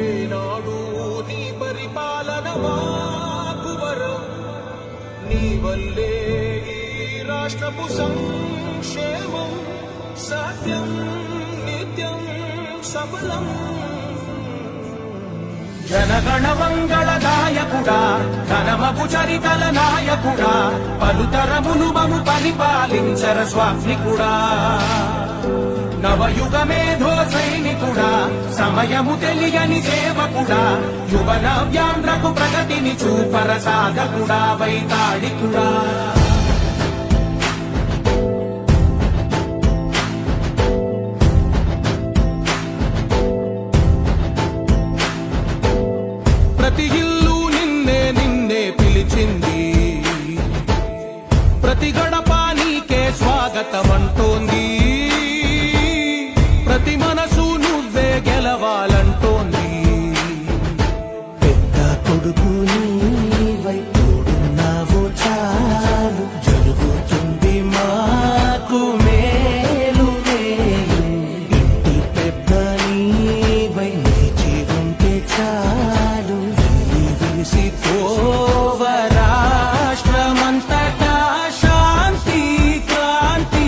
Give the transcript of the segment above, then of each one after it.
ఏనాడు నీ పరిపాలన మాకు వరం, నీ వల్లే ఈ రాష్ట్రపు సంక్షేమం సత్యం నిత్యం సఫలం. జనగణ మంగళదాయకుడా, ఘనమగు చరితల నాయకుడా, పలుతరములు మము పరిపాలించర స్వామికుడా. నవయుగ మేధో సైనికుడా, సమయము తెలియని సేవకుడా, యువన వ్యాంధ్రకు ప్రగతిని చూపర సాధకుడా, వైతాళికుడా. ప్రతి ఇల్లు నిన్నే నిన్నే పిలిచింది, ప్రతి గడప నీకే స్వాగతమంటోంది, ప్రతి మనసు నువ్వే గెలవాలంటోంది. పెద్ద కొడుకు నీవై తోడున్నావు చాలు, జరుగుతుంది మాకు మేలు మేలు. ఇంటి పెద్ద నీవై నిలిచి ఉంటే చాలు, విలిసి పోవ రాష్ట్రమంతటా శాంతి క్రాంతి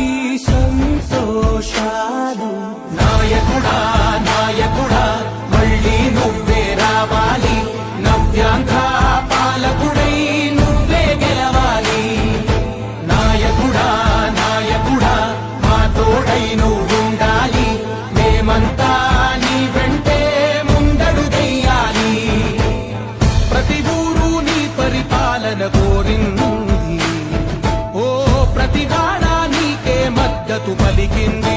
సంతోషాలు. నాయకుడా నాయకుడా మళ్ళీ నువ్వే రావాలి, నవ్యాంధ్ర పాలకుడై నువ్వే గెలవాలి. నాయకుడా నాయకుడా మా తోడై నువ్వుండాలి, మేమంతా నీ వెంటే ముందడుగెయ్యాలి. ప్రతి ఊరు నీ పరిపాలన కోరింది, ఓ ప్రతి వాడ నీకే మద్దతు పలికింది.